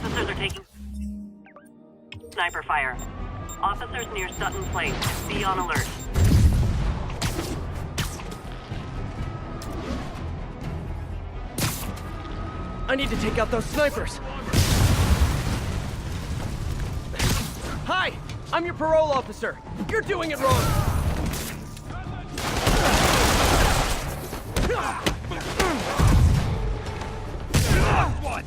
Officers are taking sniper fire. Officers near Sutton Place. Be on alert. I need to take out those snipers. Hi, I'm your parole officer. You're doing it wrong. One.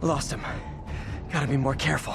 Lost him. Gotta be more careful.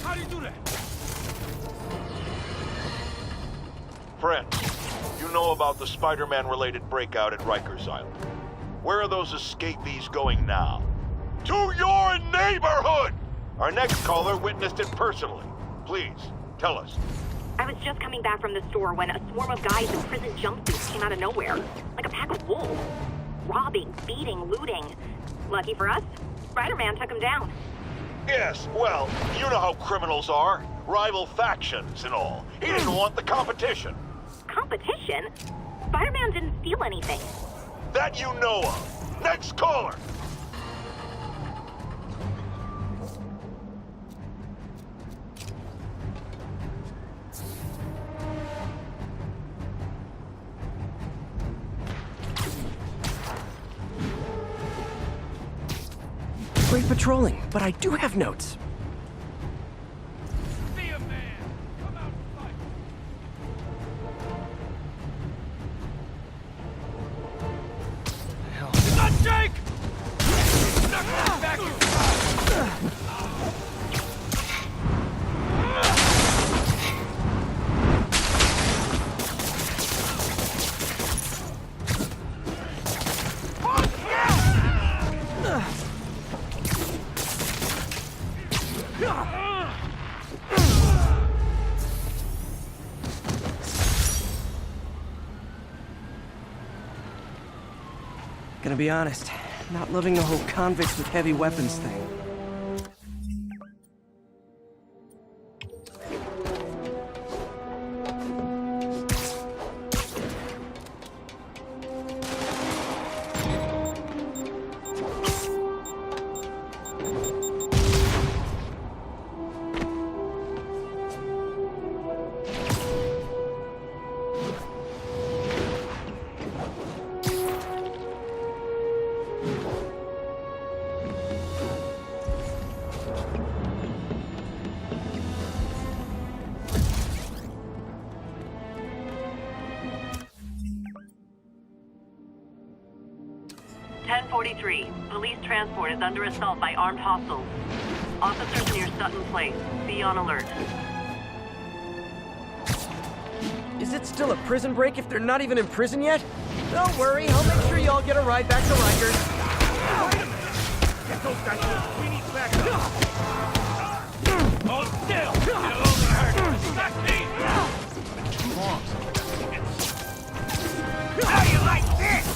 How do you do that? Friend, you know about the Spider-Man-related breakout at Rikers Island. Where are those escapees going now? To your neighborhood! Our next caller witnessed it personally. Please, tell us. I was just coming back from the store when a swarm of guys in prison jumpsuits came out of nowhere. Like a pack of wolves. Robbing, beating, looting. Lucky for us, Spider-Man took them down. Yes, well, you know how criminals are. Rival factions and all. He didn't want the competition. Competition? Spider-Man didn't steal anything. That you know of. Next caller! Great patrolling, but I do have notes. Be a man. Come out and fight. Hell. Not Jake! Knock that back in. Gonna be honest, not loving the whole convicts with heavy weapons thing. Police transport is under assault by armed hostiles. Officers near Sutton Place. Be on alert. Is it still a prison break if they're not even in prison yet? Don't worry, I'll make sure y'all get a ride back to Rikers. Get those guys. We need backup. Hold still. It'll only hurt. Not me. Too long. How you like this?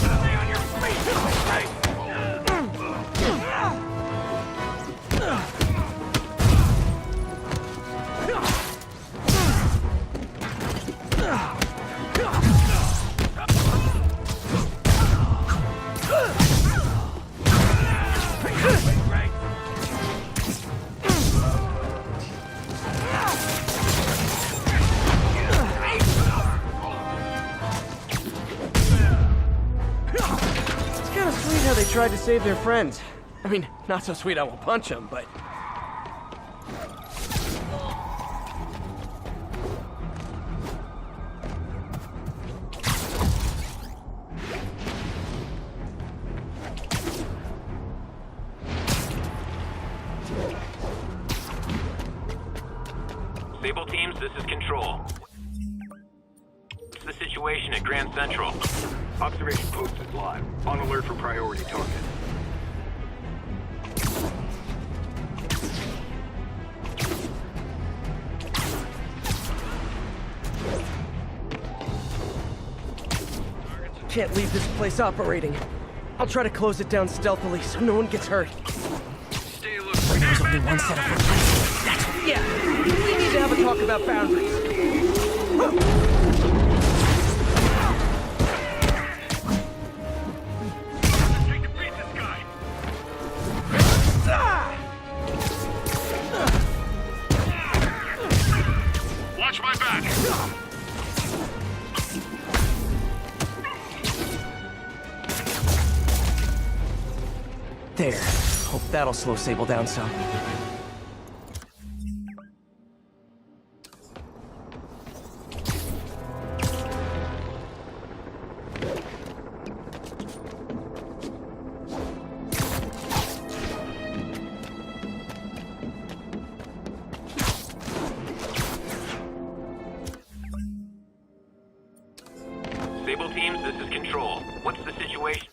Stay on your they tried to save their friends. I mean, not so sweet I will punch them, but... Sable teams, this is Control. What's the situation at Grand Central? Observation post is live. On alert for priority target. Can't leave this place operating. I'll try to close it down stealthily so no one gets hurt. Stay alert. There's only one set of replacements. Yeah, we need to have a talk about boundaries. Take to beat this guy. Watch my back. There. Hope that'll slow Sable down some. Sable teams, this is Control. What's the situation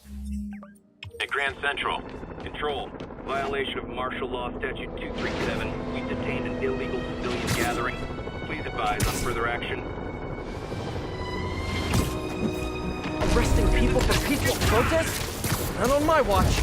at Grand Central? Control. Violation of Martial Law Statute 237. We detained an illegal civilian gathering. Please advise on further action. Arresting people for peaceful protests? Not on my watch.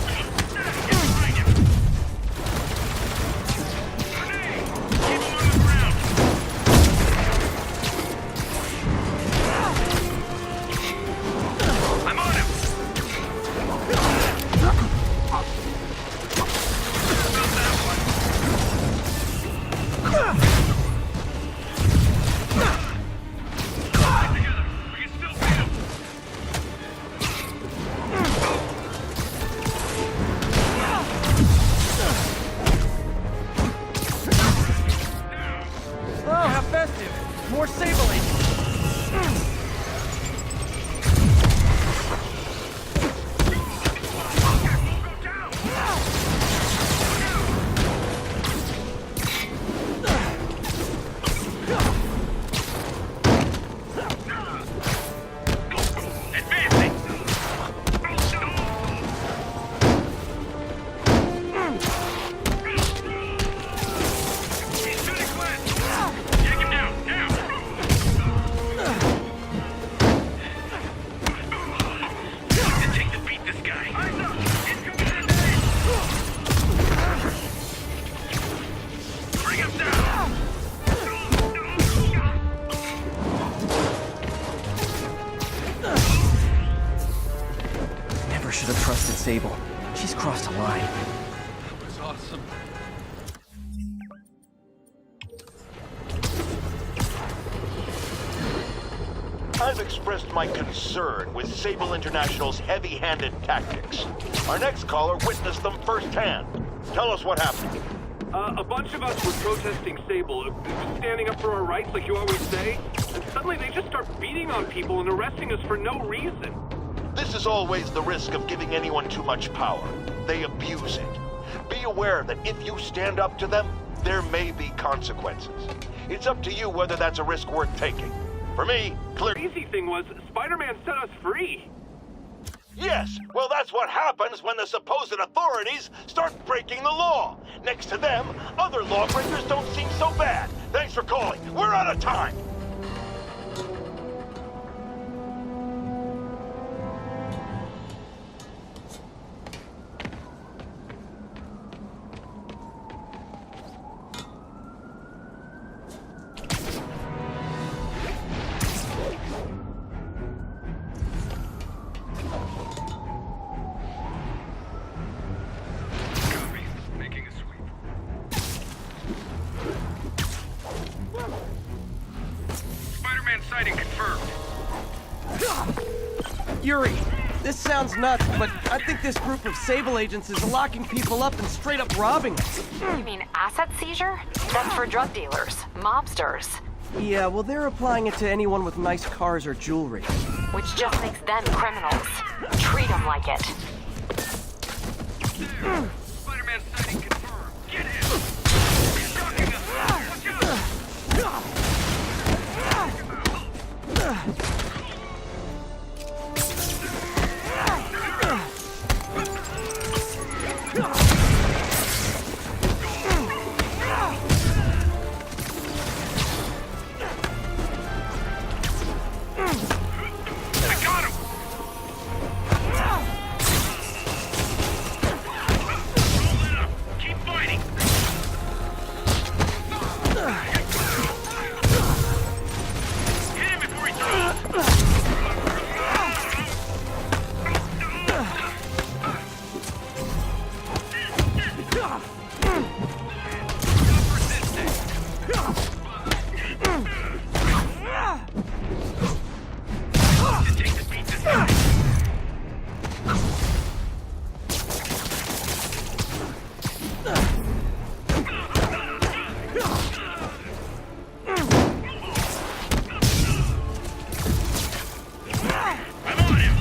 Oh, how festive! More Sable-ing! Never should have trusted Sable. She's crossed a line. That was awesome. I've expressed my concern with Sable International's heavy-handed tactics. Our next caller witnessed them firsthand. Tell us what happened. A bunch of us were protesting Sable, standing up for our rights like you always say, and suddenly they just start beating on people and arresting us for no reason. This is always the risk of giving anyone too much power. They abuse it. Be aware that if you stand up to them, there may be consequences. It's up to you whether that's a risk worth taking. For me, clear... The easy thing was, Spider-Man set us free. Yes, well that's what happens when the supposed authorities start breaking the law. Next to them, other lawbreakers don't seem so bad. Thanks for calling. We're out of time. Copy. Making a sweep. Spider-Man sighting confirmed. Yuri, This sounds nuts, but I think this group of Sable agents is locking people up and straight up robbing us. You mean asset seizure? That's for drug dealers, mobsters, Yeah, well, they're applying it to anyone with nice cars or jewelry. which just makes them criminals. Treat them like it. Spider-Man sighting confirmed. Get him! He's stalking us! Watch out! I got him! Roll it up! Keep fighting! Hit him before he throws! Take the beat this time. I'm on him!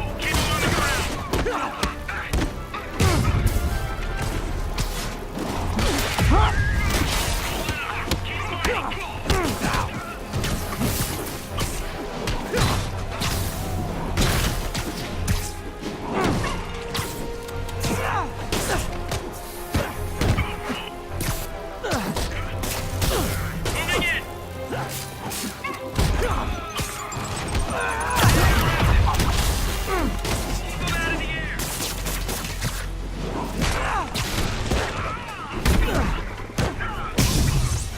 Keep him on the ground! Moving in! Move out of the air!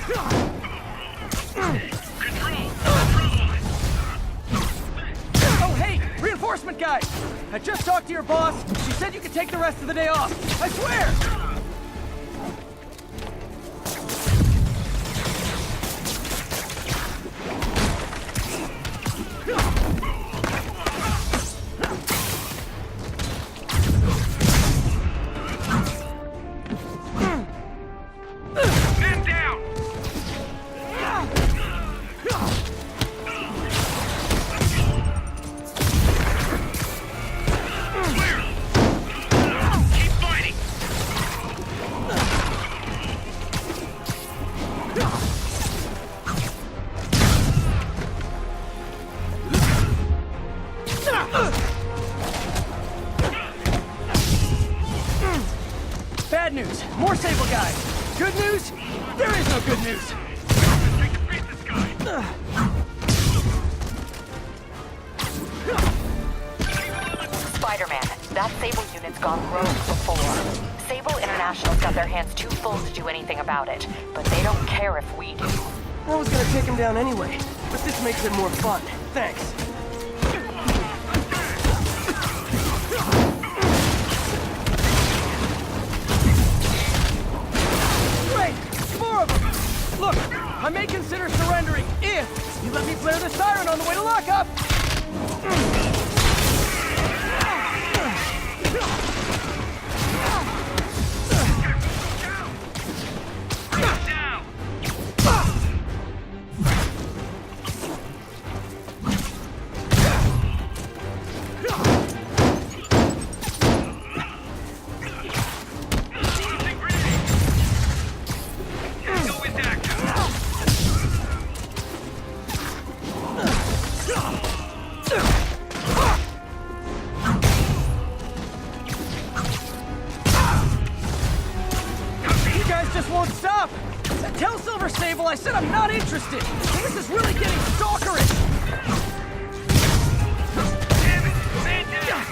Control! Oh, hey! Reinforcement guy! I just talked to your boss. She said you could take the rest of the day off. I swear! Man down! Clear! Keep fighting! Bad news. More Sable guys. Good news? There is no good news. Take the beat this guy! Spider-Man, that Sable unit's gone rogue before. Sable International's got their hands too full to do anything about it, but they don't care if we do. I was gonna take him down anyway, but this makes it more fun. Thanks. Great! More of them! Look, I may consider surrendering if you let me flare the siren on the way to lockup! Down! Go with active! You guys just won't stop! Tell Silver Sable I said I'm not interested! This is really getting stalkerish! Damn it! Man down!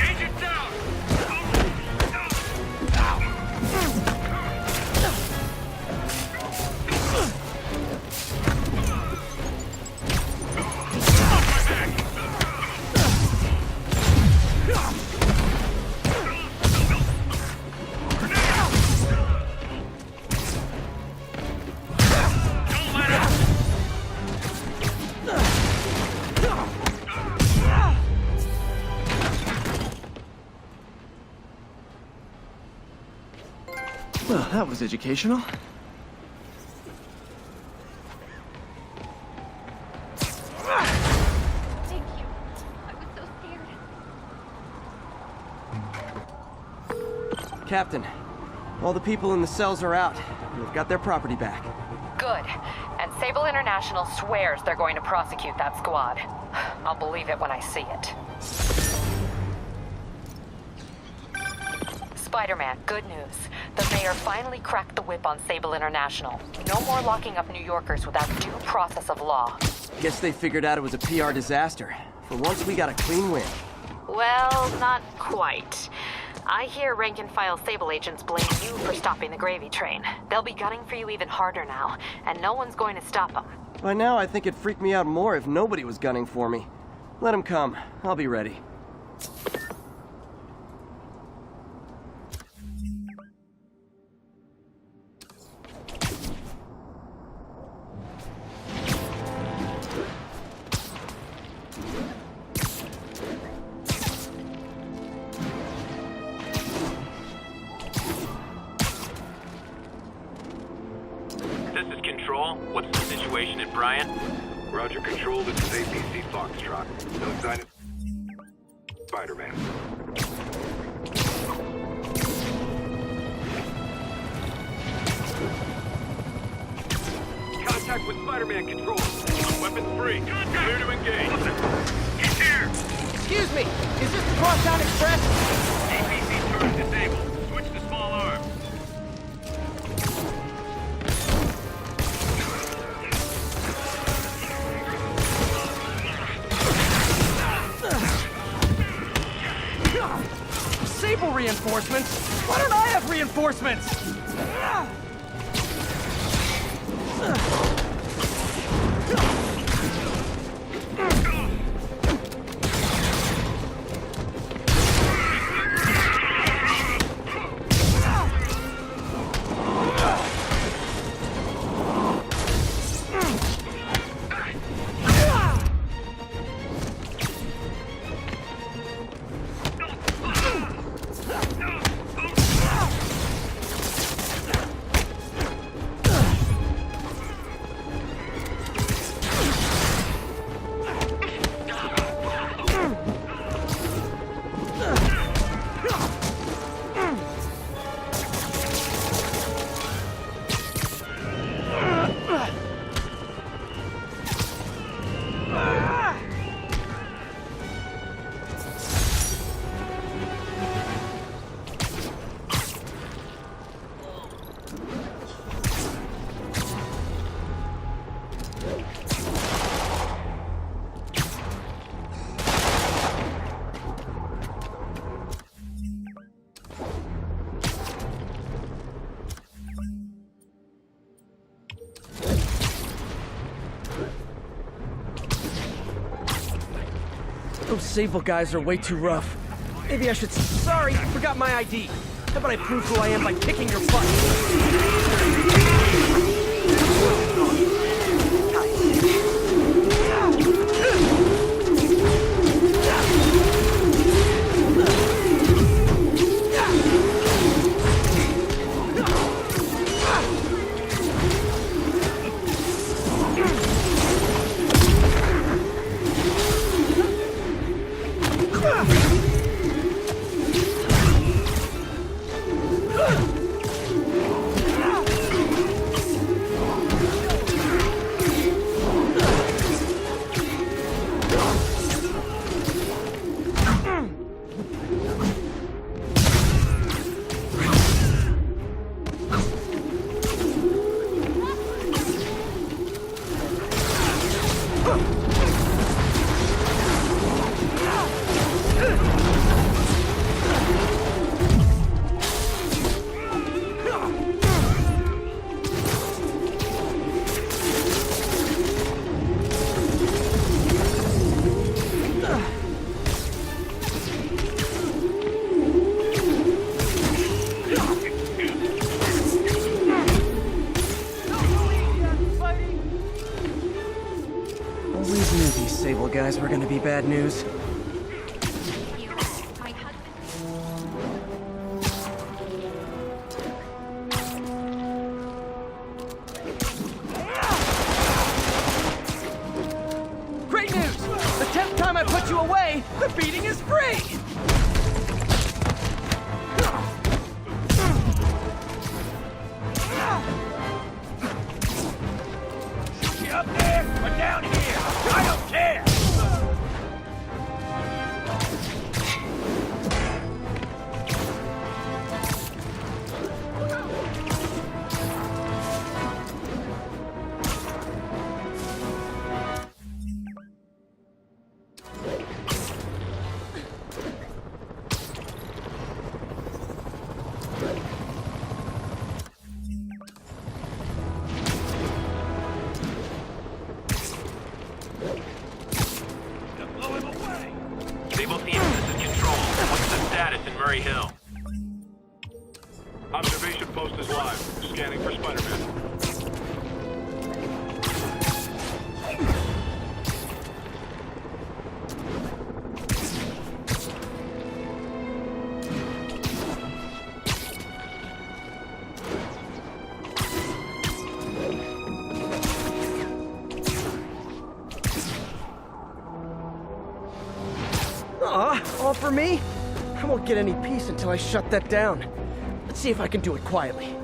Agent down! Well, that was educational. Thank you. I was so scared. Captain, all the people in the cells are out. They've got their property back. Good. And Sable International swears they're going to prosecute that squad. I'll believe it when I see it. Spider-Man, good news. The mayor finally cracked the whip on Sable International. No more locking up New Yorkers without due process of law. Guess they figured out it was a PR disaster. For once, we got a clean win. Well, not quite. I hear rank-and-file Sable agents blame you for stopping the gravy train. They'll be gunning for you even harder now, and no one's going to stop them. By now, I think it'd freak me out more if nobody was gunning for me. Let them come. I'll be ready. This is Control. What's the situation at Bryant? Roger, Control. This is APC Foxtrot. No sign of Spider-Man. Contact with Spider-Man, Control. Weapons free. Clear to engage. He's here! Excuse me! Is this the Crosstown Express? APC turret disabled. Switch to small arms. Sable reinforcements? Why don't I have reinforcements? Those Sable guys are way too rough. Maybe I should... Sorry, I forgot my ID. How about I prove who I am by kicking your butt? Always knew these Sable guys were gonna be bad news. Great news! The 10th time I put you away, the beating is free! You up there or down here? I don't care! Blow him away! Sable teams, this is Control. What's the status in Murray Hill? Observation post is live. Scanning for Spider-Man. Aw, all for me? I won't get any peace until I shut that down. Let's see if I can do it quietly.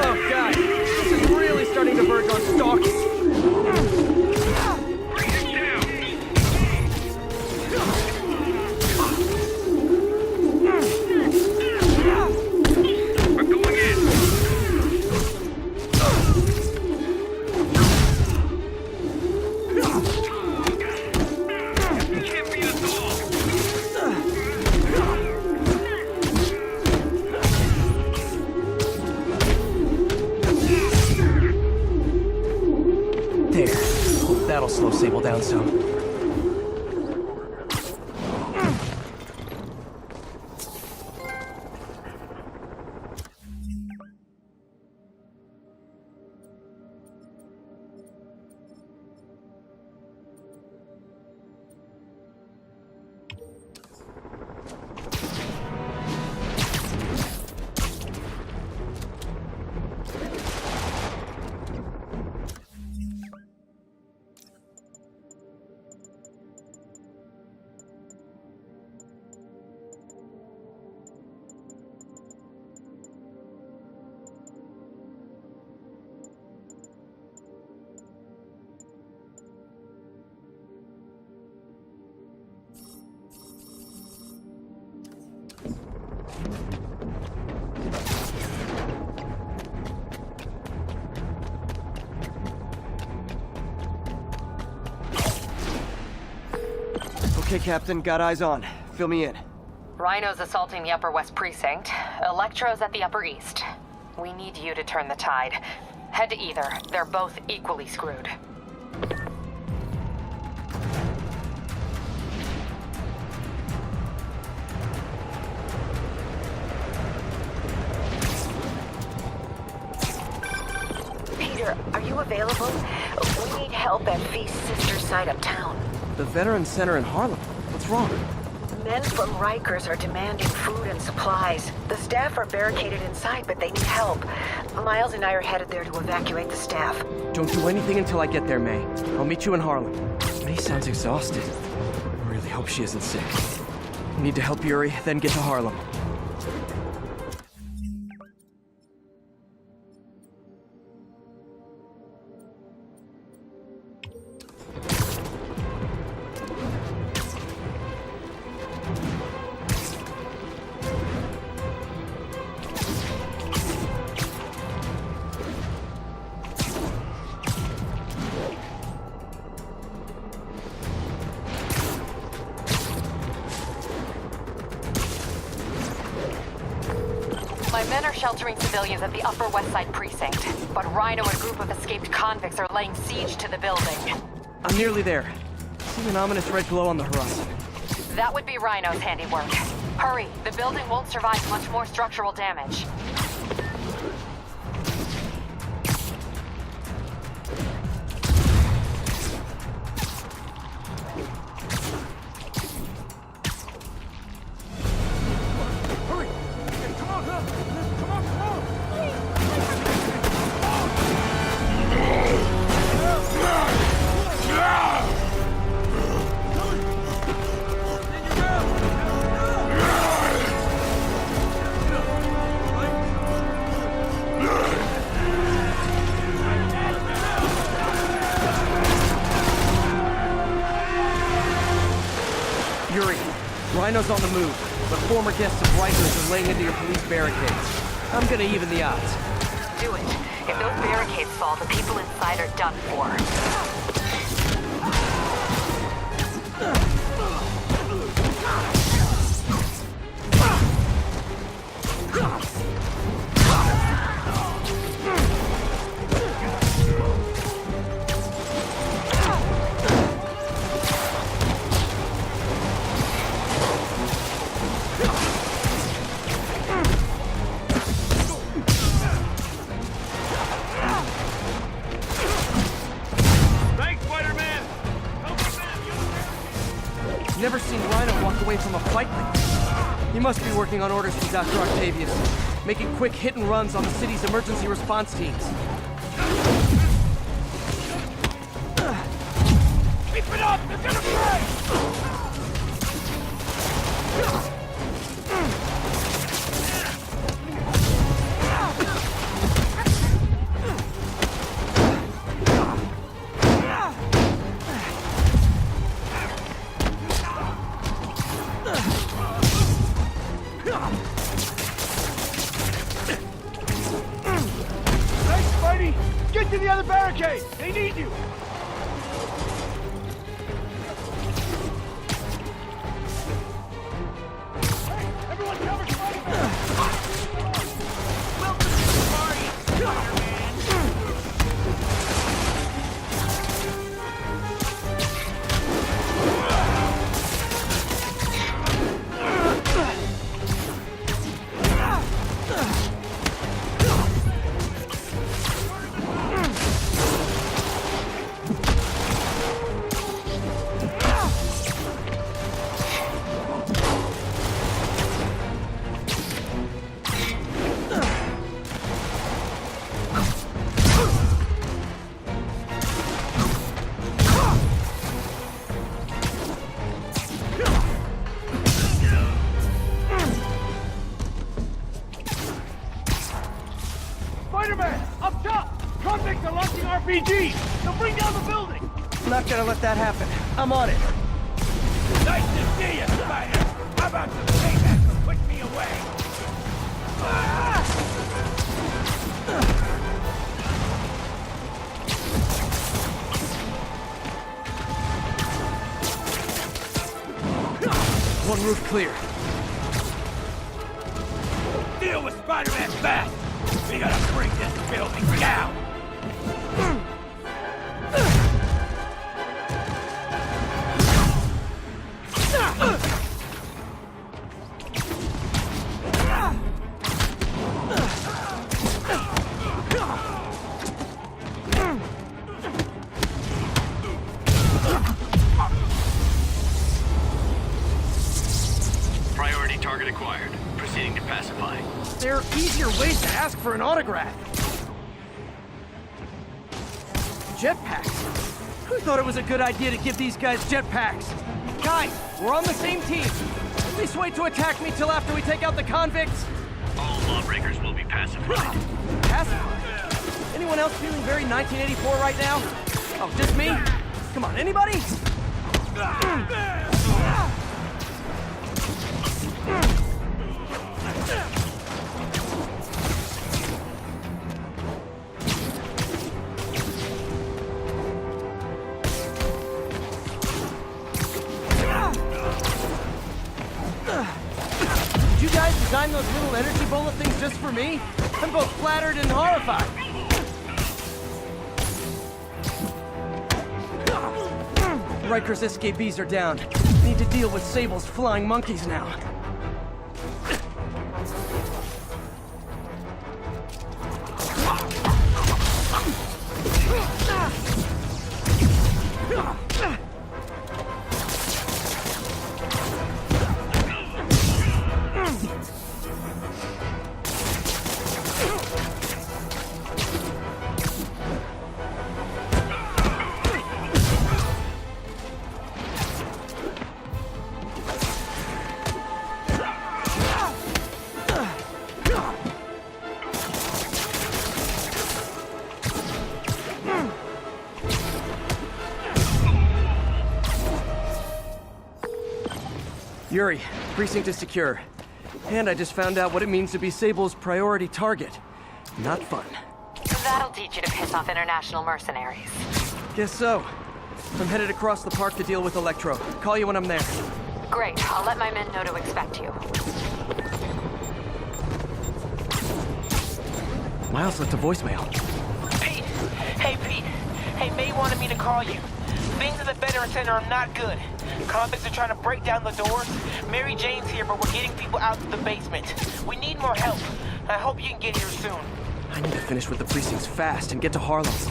Oh god, this is really starting to verge on stalking. We're going in! Can't beat us all! There. Hope that'll slow Sable down some. Okay, Captain, got eyes on. Fill me in. Rhino's assaulting the Upper West Precinct. Electro's at the Upper East. We need you to turn the tide. Head to either. They're both equally screwed. Peter, are you available? We need help at Feast's sister site uptown. The Veterans Center in Harlem. What's wrong? Men from Rikers are demanding food and supplies. The staff are barricaded inside, but they need help. Miles and I are headed there to evacuate the staff. Don't do anything until I get there, May. I'll meet you in Harlem. May sounds exhausted. I really hope she isn't sick. I need to help Yuri, then get to Harlem. My men are sheltering civilians at the Upper West Side Precinct, but Rhino and a group of escaped convicts are laying siege to the building. I'm nearly there. See an ominous red glow on the horizon. That would be Rhino's handiwork. Hurry, the building won't survive much more structural damage. Yuri, Rhino's on the move, but former guests of Rikers are laying into your police barricades. I'm gonna even the odds. Do it. If those barricades fall, the people inside are done for. Thanks, Spider-Man! Never seen Rhino walk away from a fight like this. He must be working on orders from Dr. Octavius, making quick hit and runs on the city's emergency response teams. Keep it up! They're gonna break! Thanks, Spidey! Get to the other barricade! They need you! Hey, everyone cover Spider-Man! Welcome to the party, Spider-Man! Spider-Man! Up top! Convicts are launching RPGs! They'll bring down the building! Not gonna let that happen. I'm on it. Nice to see you, Spider! How about some payback for putting me away? One roof clear. Deal with Spider-Man fast! We gotta bring this building down! Priority target acquired. Proceeding to pacify. There are easier ways to ask for an autograph. Jetpacks? Who thought it was a good idea to give these guys jetpacks? Guys, we're on the same team. At least wait to attack me till after we take out the convicts. All lawbreakers will be pacified. Pacified? Anyone else feeling very 1984 right now? Oh, just me? Come on, anybody? Did you guys design those little energy bullet things just for me? I'm both flattered and horrified. Riker's escapees are down. Need to deal with Sable's flying monkeys now. Yuri, precinct is secure. And I just found out what it means to be Sable's priority target. Not fun. That'll teach you to piss off international mercenaries. Guess so. I'm headed across the park to deal with Electro. Call you when I'm there. Great. I'll let my men know to expect you. Miles left a voicemail. Pete! Hey, Pete. Hey, May wanted me to call you. Things at the Veteran Center are not good. Convicts are trying to break down the doors. Mary Jane's here, but we're getting people out of the basement. We need more help. I hope you can get here soon. I need to finish with the precincts fast and get to Harlem's.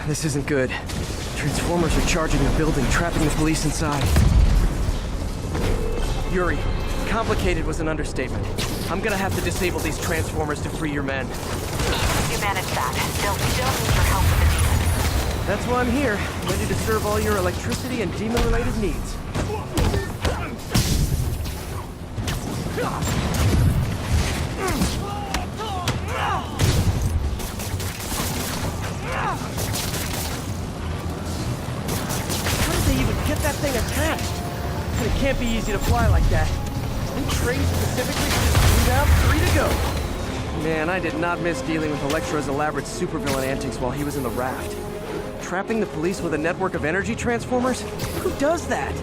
This isn't good. Transformers are charging the building, trapping the police inside. Yuri, complicated was an understatement. I'm gonna have to disable these Transformers to free your men. You manage that. They'll still need your help with the demons. That's why I'm here, ready to serve all your electricity and demon-related needs. Get that thing attached. And it can't be easy to fly like that. And trained specifically to just shoot out, 3 to go. Man, I did not miss dealing with Electro's elaborate supervillain antics while he was in the raft. Trapping the police with a network of energy transformers? Who does that?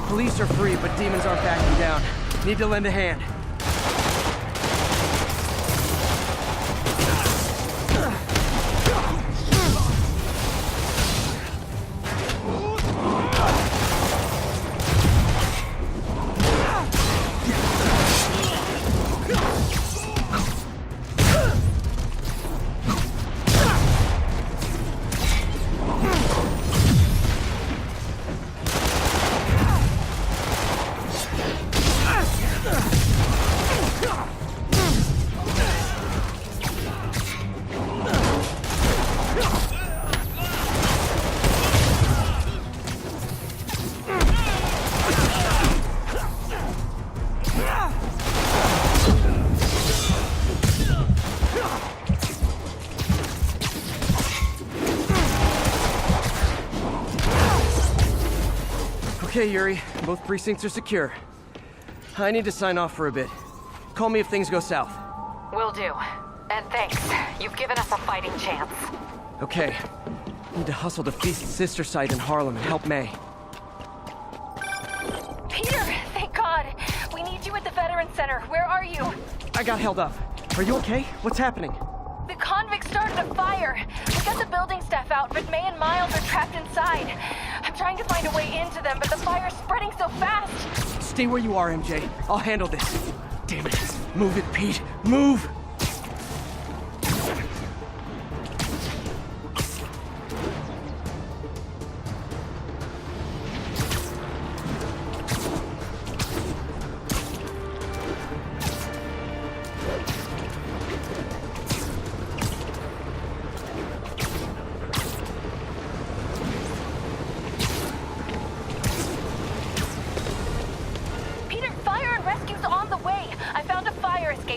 Police are free, but demons aren't backing down. Need to lend a hand. Okay, Yuri. Both precincts are secure. I need to sign off for a bit. Call me if things go south. Will do. And thanks. You've given us a fighting chance. Okay. Need to hustle to Feast's sister site in Harlem and help May. Peter, thank God. We need you at the Veteran Center. Where are you? I got held up. Are you okay? What's happening? The convicts started a fire. We got the building staff out, but May and Miles are trapped inside. I'm trying to find a way into them, but the fire's spreading so fast. Stay where you are, MJ. I'll handle this. Damn it. Move it, Pete. Move!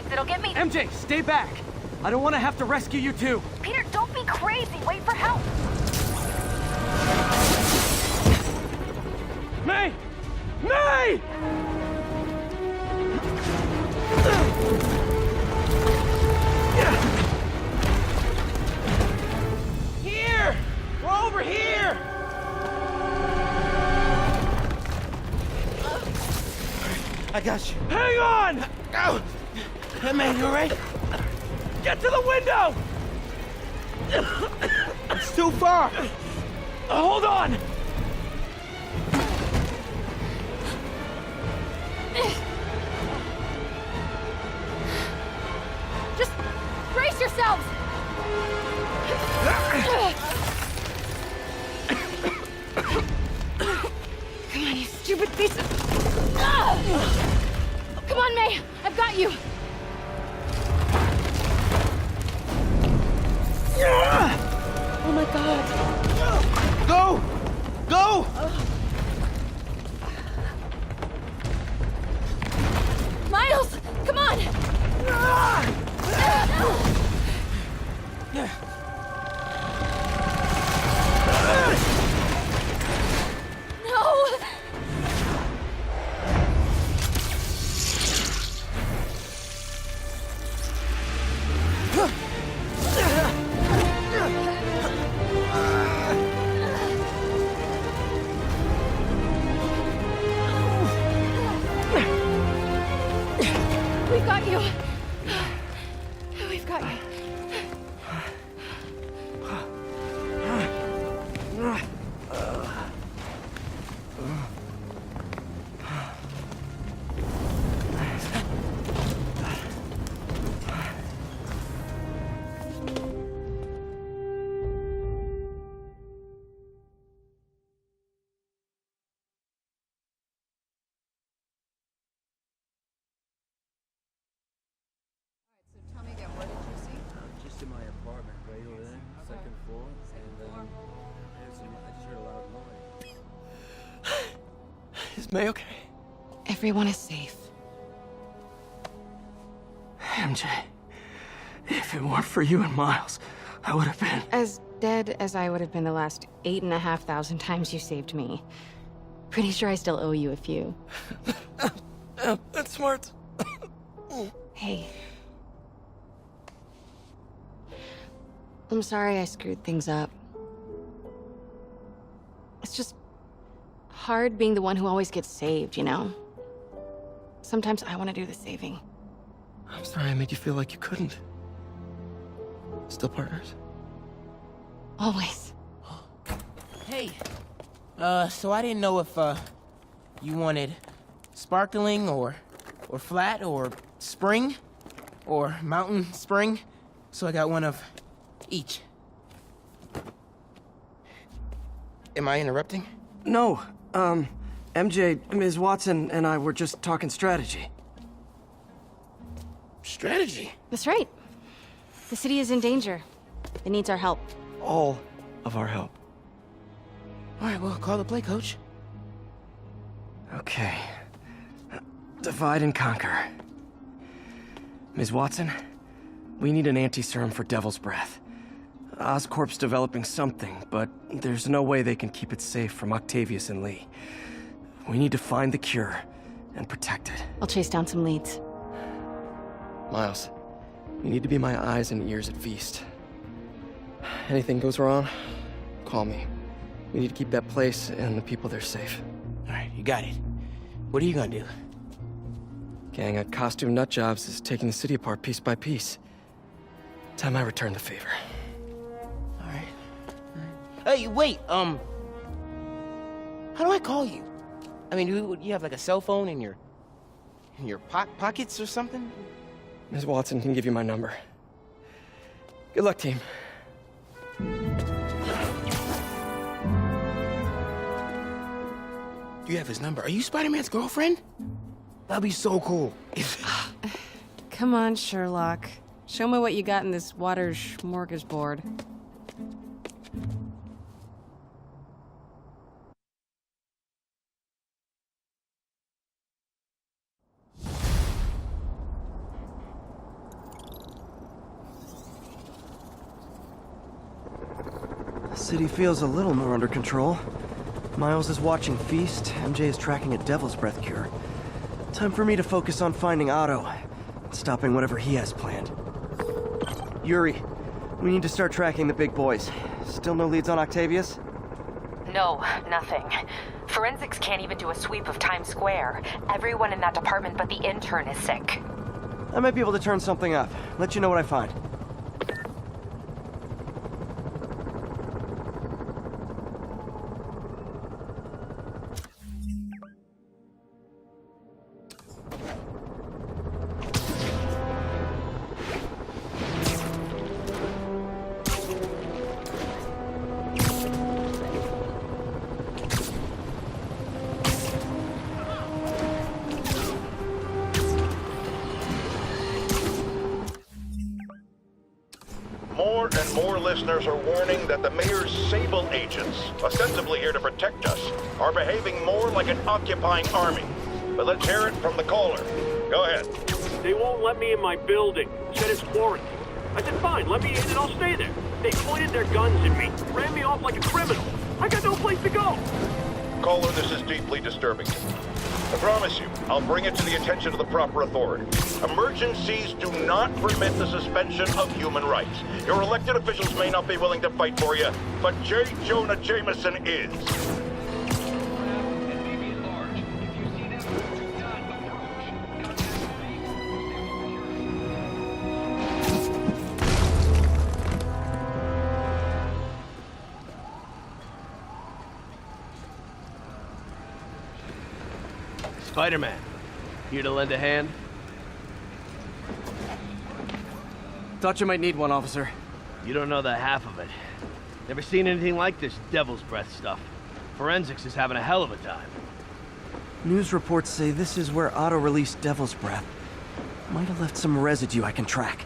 That'll get me. MJ, stay back. I don't want to have to rescue you too. Peter, don't be crazy. Wait for help. May! May! Here! We're over here! I got you. Hang on! Go! Hey, man, you alright? Get to the window! It's too far! Hold on! Just brace yourselves! Come on, you stupid piece of... Come on, May! I've got you! Oh my god! Go! Go! Miles! Come on! No! We've got you. We've got you. Just in my apartment, right over there, second floor, and I just heard a loud noise. Is May okay? Everyone is safe. MJ, if it weren't for you and Miles, I would have been... As dead as I would have been the last 8,500 times you saved me. Pretty sure I still owe you a few. That's smart. Hey. I'm sorry I screwed things up. It's just hard being the one who always gets saved, you know? Sometimes I want to do the saving. I'm sorry I made you feel like you couldn't. Still partners? Always. Hey. So I didn't know if, you wanted sparkling or flat or spring or mountain spring. So I got one of each. Am I interrupting? No. MJ, Ms. Watson, and I were just talking strategy. Strategy? That's right. The city is in danger. It needs our help. All of our help. All right, well, call the play, coach. Okay. Divide and conquer. Ms. Watson, we need an anti-serum for Devil's Breath. Oscorp's developing something, but there's no way they can keep it safe from Octavius and Lee. We need to find the cure and protect it. I'll chase down some leads. Miles, you need to be my eyes and ears at Feast. Anything goes wrong, call me. We need to keep that place and the people there safe. All right, you got it. What are you gonna do? Gang at Costume Nutjobs is taking the city apart piece by piece. Time I return the favor. All right. Hey, wait, How do I call you? I mean, you have like a cell phone in your pockets or something? Ms. Watson can give you my number. Good luck, team. You have his number. Are you Spider-Man's girlfriend? That'd be so cool. Come on, Sherlock. Show me what you got in this water smorgasbord. The city feels a little more under control. Miles is watching Feast, MJ is tracking a Devil's Breath cure. Time for me to focus on finding Otto, and stopping whatever he has planned. Yuri, we need to start tracking the big boys. Still no leads on Octavius? No, nothing. Forensics can't even do a sweep of Times Square. Everyone in that department but the intern is sick. I might be able to turn something up. Let you know what I find. More and more listeners are warning that the mayor's Sable agents, ostensibly here to protect us, are behaving more like an occupying army. But let's hear it from the caller. Go ahead. They won't let me in my building. Said it's quarantine. I said, fine, let me in and I'll stay there. They pointed their guns at me, ran me off like a criminal. I got no place to go. Caller, this is deeply disturbing. I promise you, I'll bring it to the attention of the proper authority. Emergencies do not permit the suspension of human rights. Your elected officials may not be willing to fight for you, but J. Jonah Jameson is. Spider-Man, here to lend a hand? Thought you might need one, officer. You don't know the half of it. Never seen anything like this Devil's Breath stuff. Forensics is having a hell of a time. News reports say this is where Otto released Devil's Breath. Might have left some residue I can track.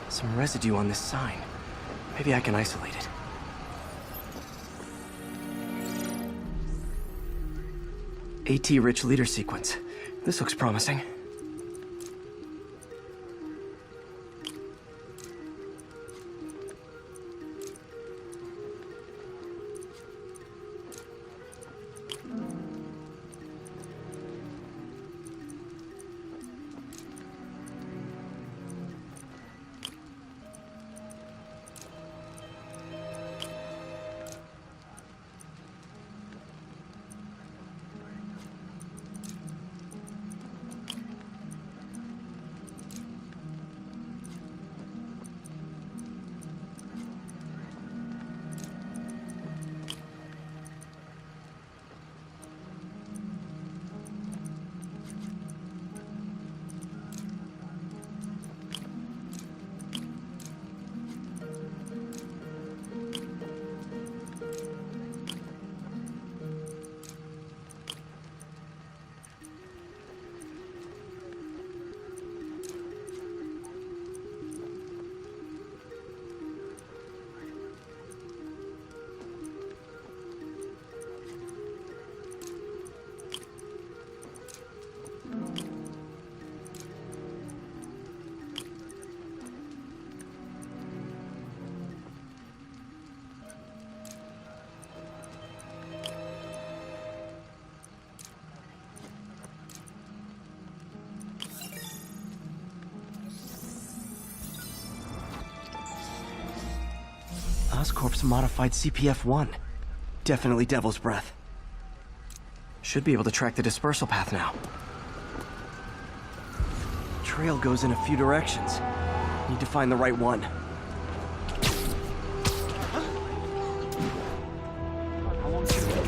Some residue on this sign. Maybe I can isolate it. AT-rich leader sequence. This looks promising. Oscorp's modified CPF-1. Definitely Devil's Breath. Should be able to track the dispersal path now. trail goes in a few directions. Need to find the right one.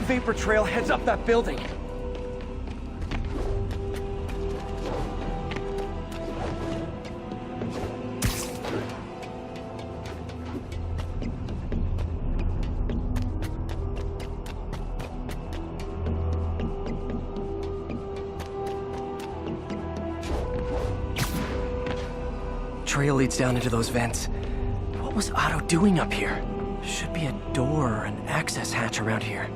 Vapor trail heads up that building. Trail leads down into those vents. What was Otto doing up here? Should be a door or an access hatch around here.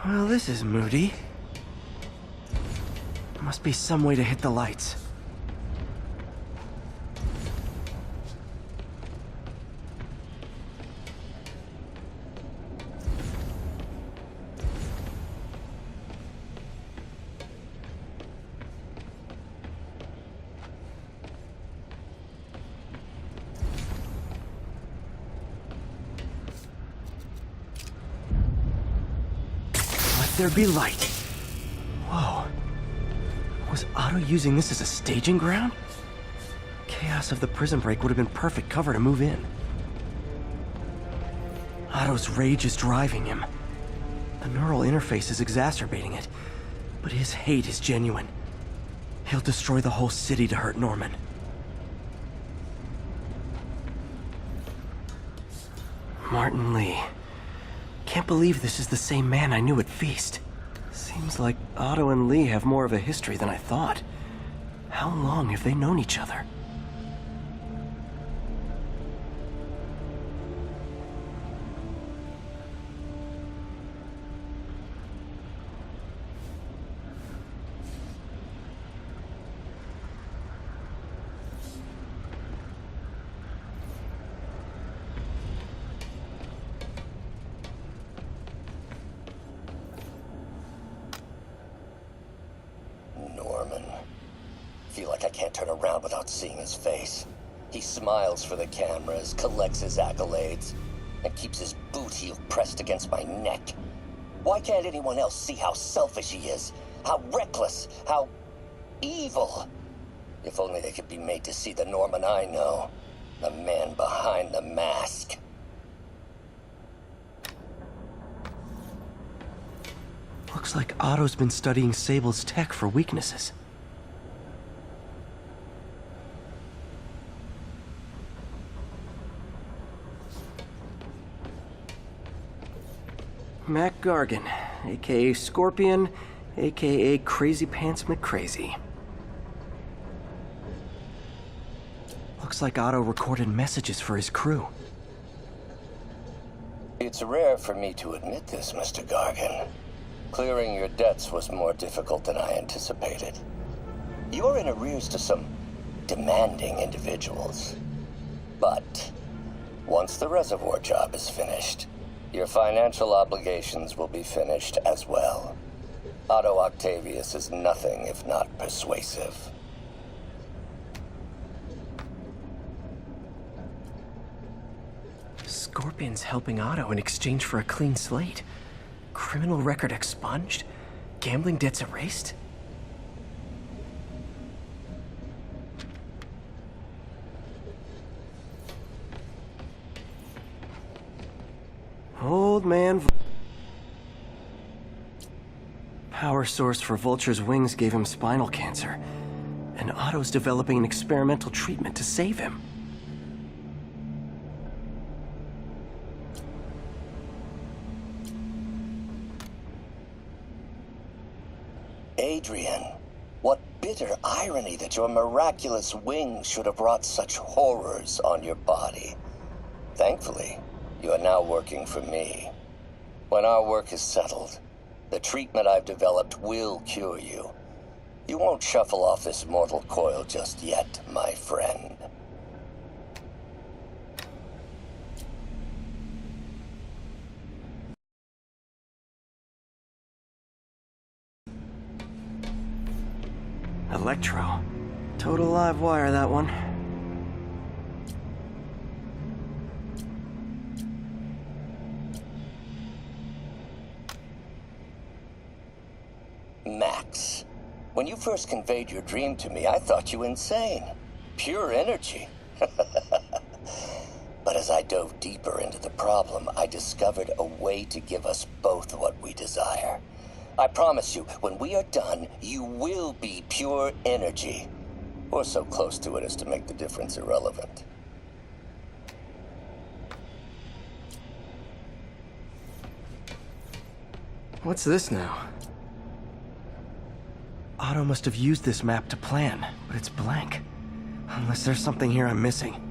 Well, this is moody. Must be some way to hit the lights. There be light. Whoa. Was Otto using this as a staging ground? Chaos of the prison break would have been perfect cover to move in. Otto's rage is driving him. The neural interface is exacerbating it, but his hate is genuine. He'll destroy the whole city to hurt Norman. Martin Li. Can't believe this is the same man I knew at Feast. Seems like Otto and Li have more of a history than I thought. How long have they known each other? Feel like I can't turn around without seeing his face. He smiles for the cameras, collects his accolades, and keeps his boot heel pressed against my neck. Why can't anyone else see how selfish he is? How reckless, how evil? If only they could be made to see the Norman I know. The man behind the mask. Looks like Otto's been studying Sable's tech for weaknesses. Mac Gargan, aka Scorpion, aka Crazy Pants McCrazy. Looks like Otto recorded messages for his crew. It's rare for me to admit this, Mr. Gargan. Clearing your debts was more difficult than I anticipated. You're in arrears to some demanding individuals. But once the reservoir job is finished, your financial obligations will be finished as well. Otto Octavius is nothing if not persuasive. Scorpion's helping Otto in exchange for a clean slate. Criminal record expunged? Gambling debts erased? Old man... Power source for Vulture's wings gave him spinal cancer, and Otto's developing an experimental treatment to save him. Adrian, what bitter irony that your miraculous wings should have wrought such horrors on your body. Thankfully, you are now working for me. When our work is settled, the treatment I've developed will cure you. You won't shuffle off this mortal coil just yet, my friend. Electro. Total live wire, that one. Max. When you first conveyed your dream to me, I thought you insane. Pure energy. But as I dove deeper into the problem, I discovered a way to give us both what we desire. I promise you, when we are done, you will be pure energy. Or so close to it as to make the difference irrelevant. What's this now? Otto must have used this map to plan, but it's blank. Unless there's something here I'm missing.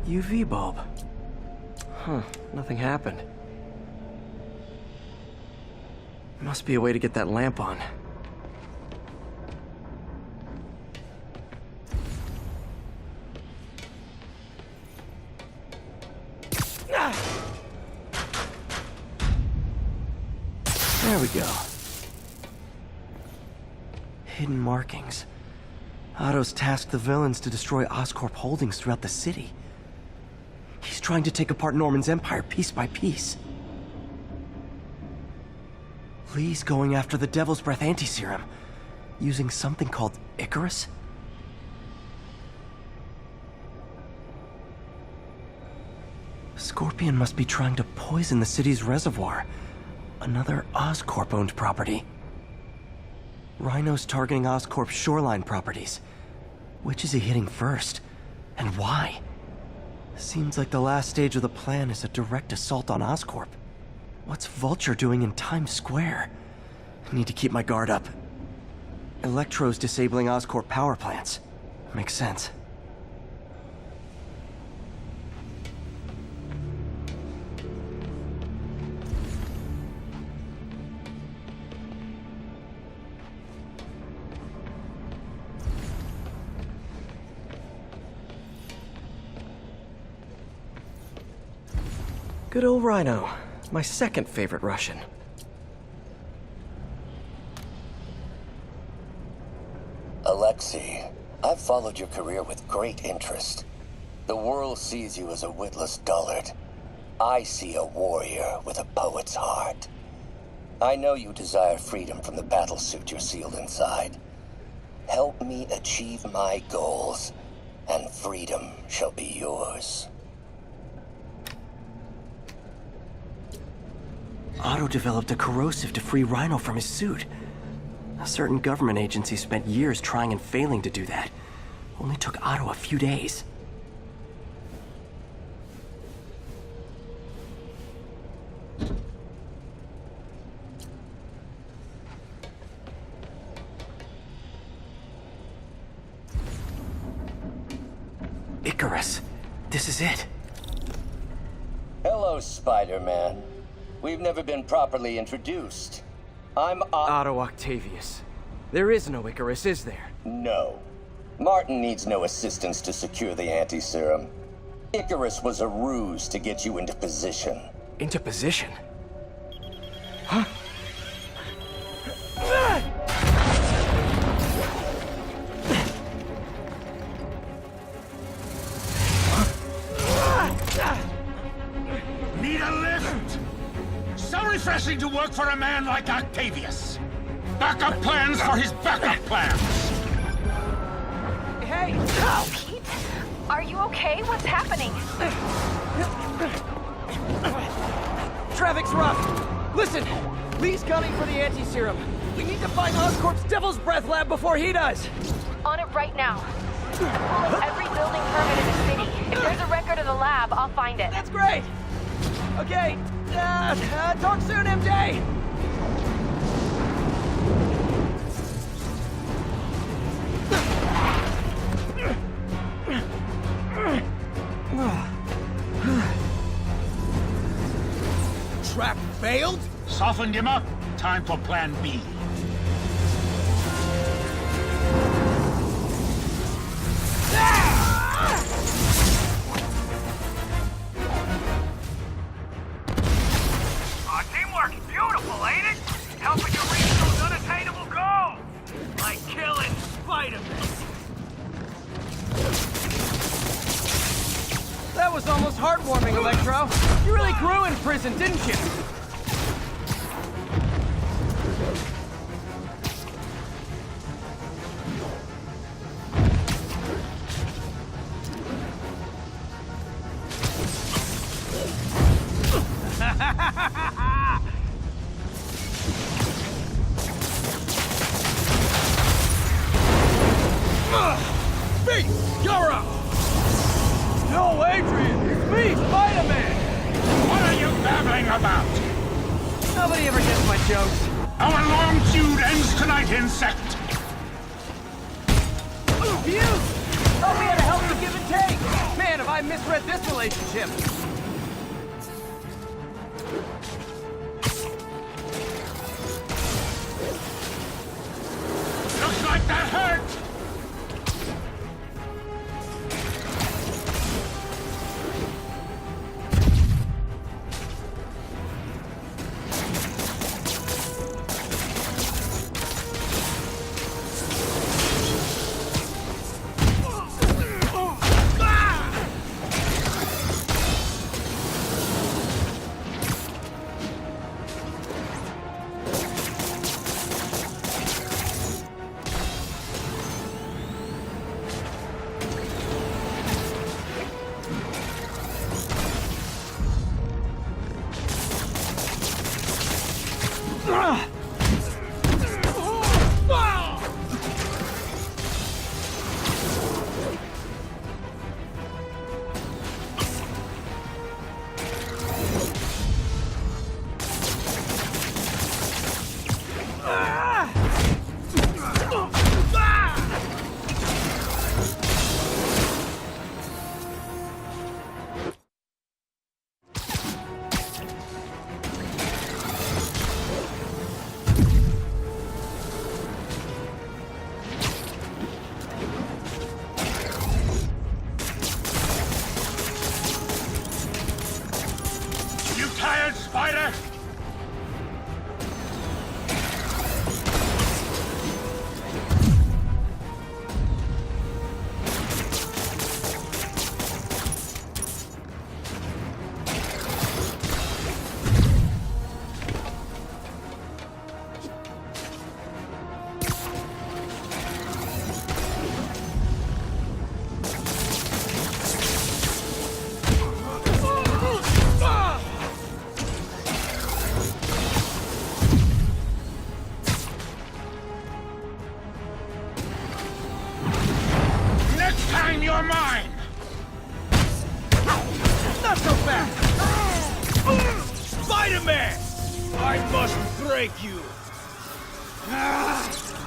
UV bulb. Huh, nothing happened. Must be a way to get that lamp on. There we go. Hidden markings. Otto's tasked the villains to destroy Oscorp holdings throughout the city. He's trying to take apart Norman's empire piece by piece. Lee's going after the Devil's Breath anti-serum, using something called Icarus? Scorpion must be trying to poison the city's reservoir. Another Oscorp-owned property. Rhino's targeting Oscorp's shoreline properties. Which is he hitting first? And why? Seems like the last stage of the plan is a direct assault on Oscorp. What's Vulture doing in Times Square? I need to keep my guard up. Electro's disabling Oscorp power plants. Makes sense. Good old Rhino. My second favorite Russian. Alexei, I've followed your career with great interest. The world sees you as a witless dullard. I see a warrior with a poet's heart. I know you desire freedom from the battlesuit you're sealed inside. Help me achieve my goals, and freedom shall be yours. Otto developed a corrosive to free Rhino from his suit. A certain government agency spent years trying and failing to do that. Only took Otto a few days. Icarus. This is it. Hello, Spider-Man. We've never been properly introduced. I'm Otto Octavius. There is no Icarus, is there? No. Martin needs no assistance to secure the anti-serum. Icarus was a ruse to get you into position. Into position? Huh? Need a lift? So refreshing to work for a man like Octavius. Backup plans for his backup plans. Hey! Oh, Pete? Are you okay? What's happening? Traffic's rough. Listen, Lee's gunning for the anti-serum. We need to find Oscorp's Devil's Breath lab before he does. On it right now. I'm pulling every building permit in the city. If there's a record of the lab, I'll find it. That's great. Okay, talk soon, MJ. Trap failed? Softened him up. Time for plan B. Teamwork's beautiful, ain't it? Helping you reach those unattainable goals. Like killing Spider-Man. was almost heartwarming, Electro. You really grew in prison, didn't you? Beast, you're up! No, Adrian! It's me, Spider-Man! What are you babbling about? Nobody ever gets my jokes. Our long feud ends tonight, insect! You! Thought we had a healthy give and take! Man, have I misread this relationship! Looks like that hurt! Spider! You're mine! Not so fast! Spider-Man! I must break you!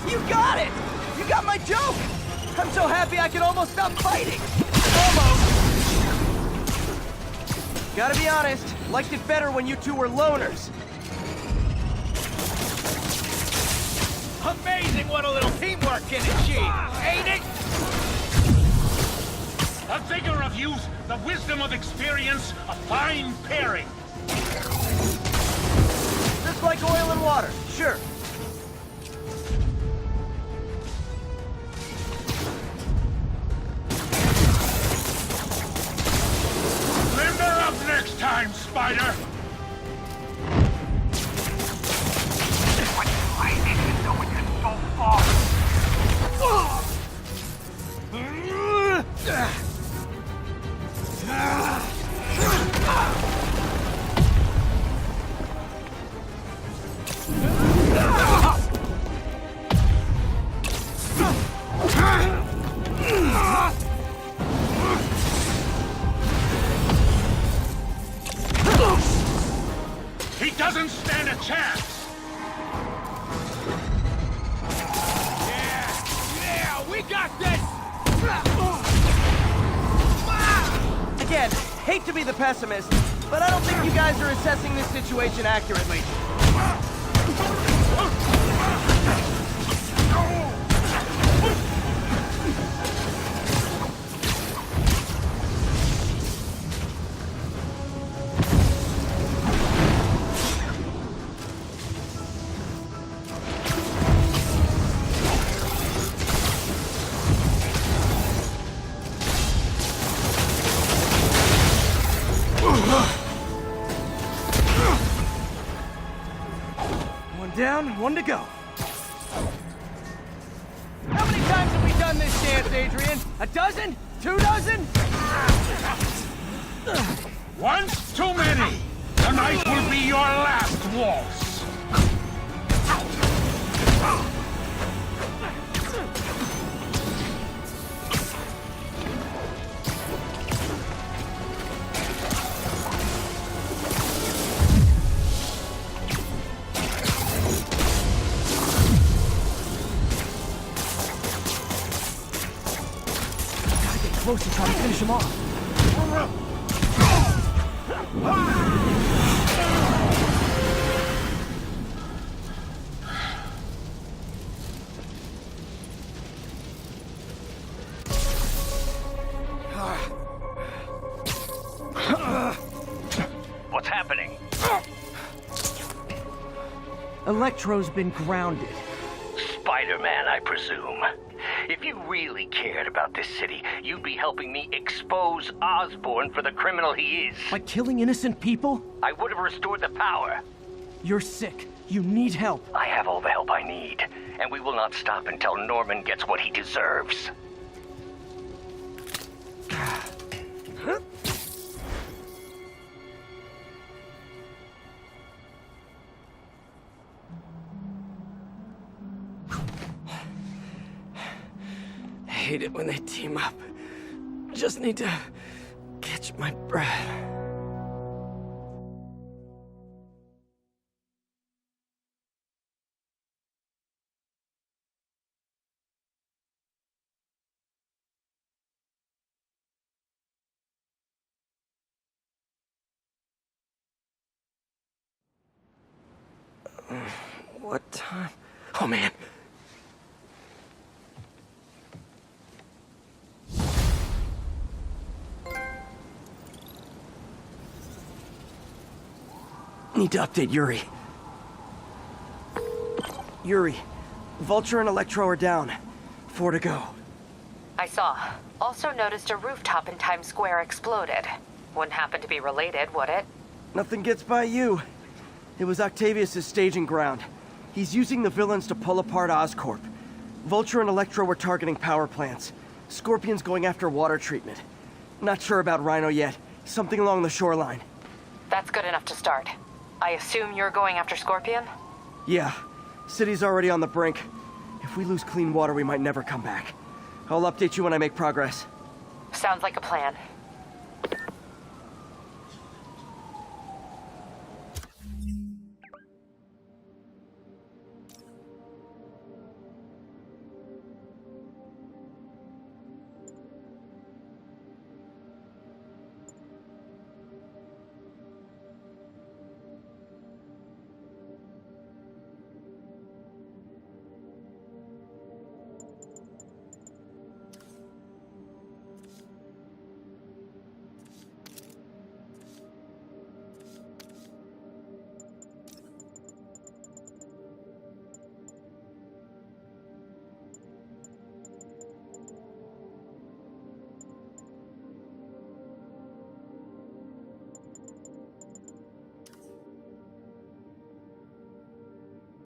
You got it! You got my joke! I'm so happy I can almost stop fighting! Almost! Gotta be honest, liked it better when you two were loners. Amazing what a little teamwork can achieve, ain't it? The vigor of youth, the wisdom of experience, a fine pairing. Just like oil and water, sure. Limber up next time, Spider! Why did you know it so far? He doesn't stand a chance! Yeah, we got this! Again, hate to be the pessimist, but I don't think you guys are assessing this situation accurately. down, 1 to go. How many times have we done this dance, Adrian? A dozen? 2 dozen? Once too many! Tonight will be your last waltz! Gotta get close and try to finish him off. What's happening? Electro's been grounded. Spider-Man, I presume. If you really cared about this city, you'd be helping me expose Osborn for the criminal he is. By killing innocent people? I would have restored the power. You're sick. You need help. I have all the help I need, and we will not stop until Norman gets what he deserves. I hate it when they team up. Just need to catch my breath. What time? Oh, man. Need to update Yuri. Yuri, Vulture and Electro are down. 4 to go. I saw. Also noticed a rooftop in Times Square exploded. Wouldn't happen to be related, would it? Nothing gets by you. It was Octavius' staging ground. He's using the villains to pull apart Oscorp. Vulture and Electro were targeting power plants. Scorpion's going after water treatment. Not sure about Rhino yet. Something along the shoreline. That's good enough to start. I assume you're going after Scorpion? Yeah. City's already on the brink. If we lose clean water, we might never come back. I'll update you when I make progress. Sounds like a plan.